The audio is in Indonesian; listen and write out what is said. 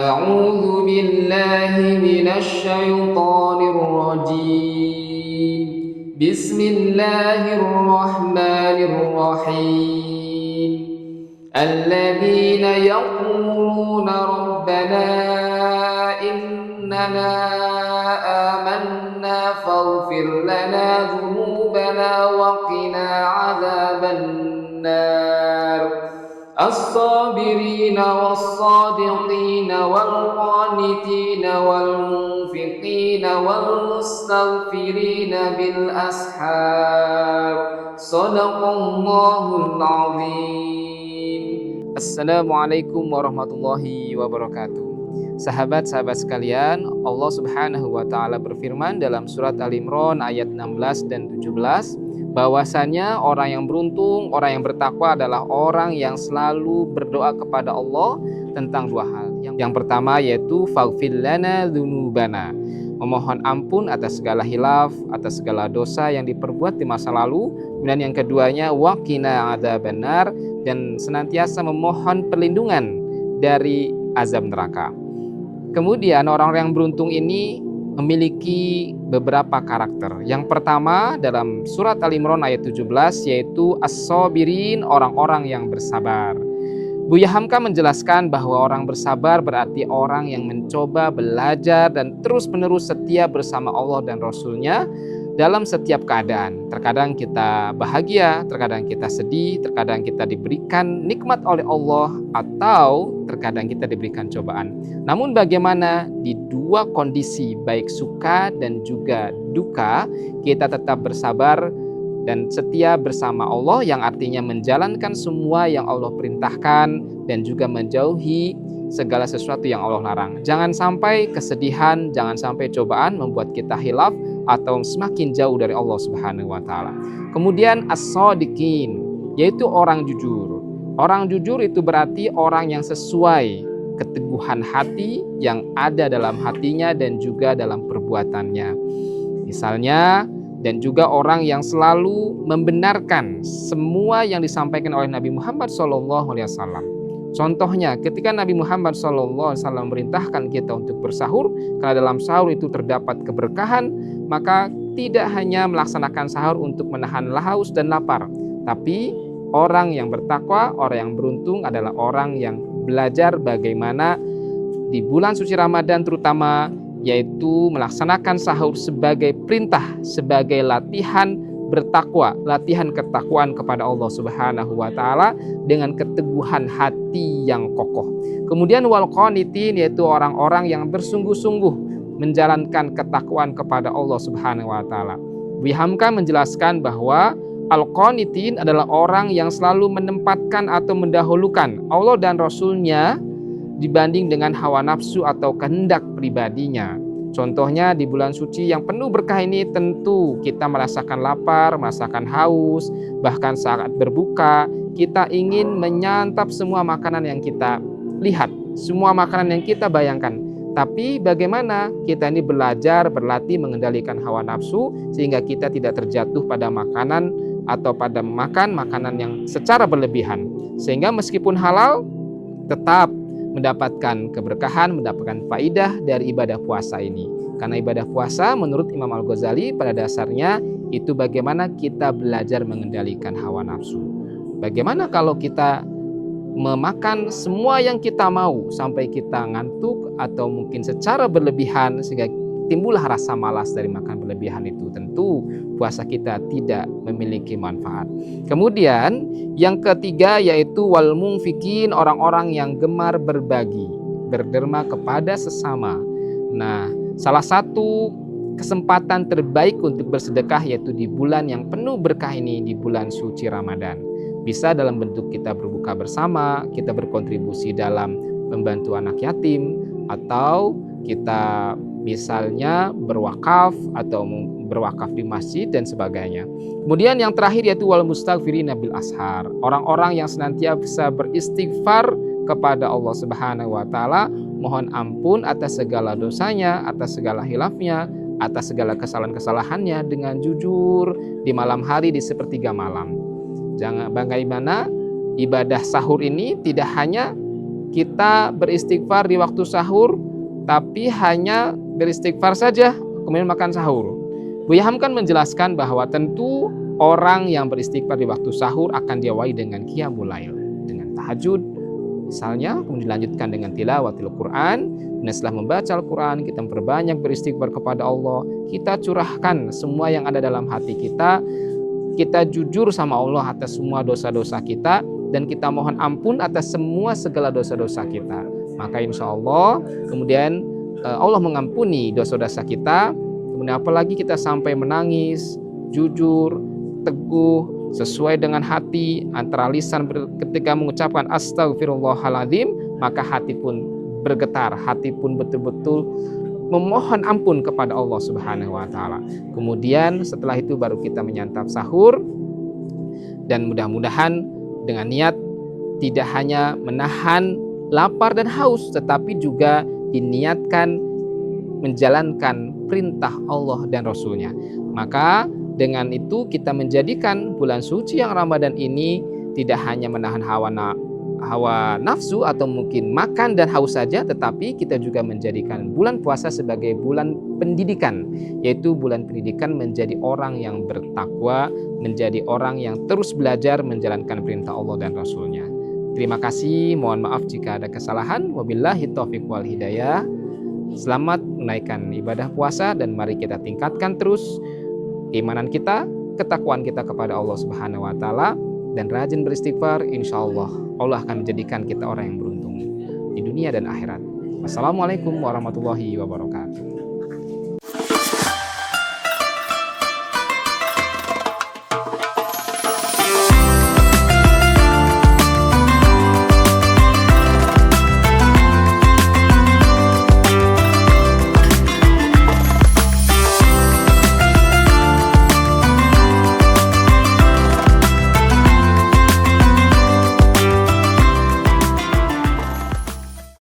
أعوذ بالله من الشيطان الرجيم. بسم الله الرحمن الرحيم. الذين يقولون ربنا إننا آمنا فاغفر لنا ذنوبنا وقنا عذاب النار. الصابرين والصادقين والقانتين والمنفقين والمستغفرين بالأسحار. صدق الله العظيم. Assalamualaikum warahmatullahi wabarakatuh. Sahabat-sahabat sekalian, Allah Subhanahu wa taala berfirman dalam surat Al-Imran ayat 16 dan 17, bahwasanya orang yang beruntung, orang yang bertakwa adalah orang yang selalu berdoa kepada Allah tentang dua hal. Yang pertama yaitu faghfir lana dzunubana, memohon ampun atas segala hilaf, atas segala dosa yang diperbuat di masa lalu. Kemudian yang keduanya waqina adzabannar, dan senantiasa memohon perlindungan dari azab neraka. Kemudian orang-orang yang beruntung ini memiliki beberapa karakter. Yang pertama dalam surat Al-Imran ayat 17 yaitu as-sabirin, orang-orang yang bersabar. Buya Hamka menjelaskan bahwa orang bersabar berarti orang yang mencoba belajar dan terus-menerus setia bersama Allah dan Rasul-Nya dalam setiap keadaan. Terkadang kita bahagia, terkadang kita sedih, terkadang kita diberikan nikmat oleh Allah, atau terkadang kita diberikan cobaan. Namun bagaimana di dua kondisi, baik suka dan juga duka, kita tetap bersabar dan setia bersama Allah, yang artinya menjalankan semua yang Allah perintahkan dan juga menjauhi segala sesuatu yang Allah larang. Jangan sampai kesedihan, jangan sampai cobaan membuat kita hilaf atau semakin jauh dari Allah Subhanahu wa taala. Kemudian as-shadiqin, yaitu orang jujur. Orang jujur itu berarti orang yang sesuai keteguhan hati yang ada dalam hatinya dan juga dalam perbuatannya. Misalnya, dan juga orang yang selalu membenarkan semua yang disampaikan oleh Nabi Muhammad SAW. Contohnya, ketika Nabi Muhammad SAW merintahkan kita untuk bersahur, karena dalam sahur itu terdapat keberkahan, maka tidak hanya melaksanakan sahur untuk menahan haus dan lapar, tapi orang yang bertakwa, orang yang beruntung adalah orang yang belajar bagaimana di bulan suci Ramadan terutama, yaitu melaksanakan sahur sebagai perintah, sebagai latihan bertakwa, latihan ketakwaan kepada Allah Subhanahu wa taala dengan keteguhan hati yang kokoh. Kemudian wal qanitin, yaitu orang-orang yang bersungguh-sungguh menjalankan ketakwaan kepada Allah Subhanahu wa taala. Buya Hamka menjelaskan bahwa al-qanitin adalah orang yang selalu menempatkan atau mendahulukan Allah dan Rasul-Nya dibanding dengan hawa nafsu atau kehendak pribadinya. Contohnya di bulan suci yang penuh berkah ini tentu kita merasakan lapar, merasakan haus, bahkan saat berbuka kita ingin menyantap semua makanan yang kita lihat, semua makanan yang kita bayangkan. Tapi bagaimana kita ini belajar, berlatih mengendalikan hawa nafsu sehingga kita tidak terjatuh pada makanan atau pada makan makanan yang secara berlebihan. Sehingga meskipun halal tetap mendapatkan keberkahan, mendapatkan faidah dari ibadah puasa ini. Karena ibadah puasa menurut Imam Al-Ghazali pada dasarnya itu bagaimana kita belajar mengendalikan hawa nafsu. Bagaimana kalau kita memakan semua yang kita mau sampai kita ngantuk atau mungkin secara berlebihan sehingga timbullah rasa malas dari makan berlebihan itu. Tentu puasa kita tidak memiliki manfaat. Kemudian yang ketiga yaitu wal munfikin, orang-orang yang gemar berbagi, berderma kepada sesama. Nah, salah satu kesempatan terbaik untuk bersedekah yaitu di bulan yang penuh berkah ini, di bulan suci Ramadan. Bisa dalam bentuk kita berbuka bersama, kita berkontribusi dalam membantu anak yatim, atau kita misalnya berwakaf atau berwakaf di masjid dan sebagainya. Kemudian yang terakhir yaitu wal mustaghfirina bil ashar, orang-orang yang senantiasa beristighfar kepada Allah Subhanahu wa taala, mohon ampun atas segala dosanya, atas segala hilafnya, atas segala kesalahan-kesalahannya dengan jujur di malam hari di sepertiga malam. Jangan bagaimana ibadah sahur ini tidak hanya kita beristighfar di waktu sahur, tapi hanya beristighfar saja, kemudian makan sahur. Buya Hamam kan menjelaskan bahwa tentu orang yang beristighfar di waktu sahur akan diawali dengan qiyamul lail, dengan tahajud misalnya, kemudian dilanjutkan dengan tilawatil Quran. Dan setelah membaca Al-Quran, kita memperbanyak beristighfar kepada Allah, kita curahkan semua yang ada dalam hati kita jujur sama Allah atas semua dosa-dosa kita, dan kita mohon ampun atas semua segala dosa-dosa kita. Maka insya Allah kemudian Allah mengampuni dosa-dosa kita. Kemudian apalagi kita sampai menangis, jujur, teguh, sesuai dengan hati, antara lisan ketika mengucapkan astagfirullahaladzim, maka hati pun bergetar, hati pun betul-betul memohon ampun kepada Allah Subhanahu wa taala. Kemudian setelah itu baru kita menyantap sahur, dan mudah-mudahan dengan niat tidak hanya menahan lapar dan haus, tetapi juga diniatkan menjalankan perintah Allah dan Rasulnya. Maka dengan itu kita menjadikan bulan suci yang Ramadan ini tidak hanya menahan hawa nafsu atau mungkin makan dan haus saja, tetapi kita juga menjadikan bulan puasa sebagai bulan pendidikan, yaitu bulan pendidikan menjadi orang yang bertakwa, menjadi orang yang terus belajar menjalankan perintah Allah dan Rasulnya. Terima kasih, mohon maaf jika ada kesalahan. Wabillahi taufiq wal hidayah. Selamat menaikkan ibadah puasa, dan mari kita tingkatkan terus keimanan kita, ketakwaan kita kepada Allah Subhanahu wa taala, dan rajin beristighfar. Insya Allah Allah akan menjadikan kita orang yang beruntung di dunia dan akhirat. Wassalamualaikum warahmatullahi wabarakatuh.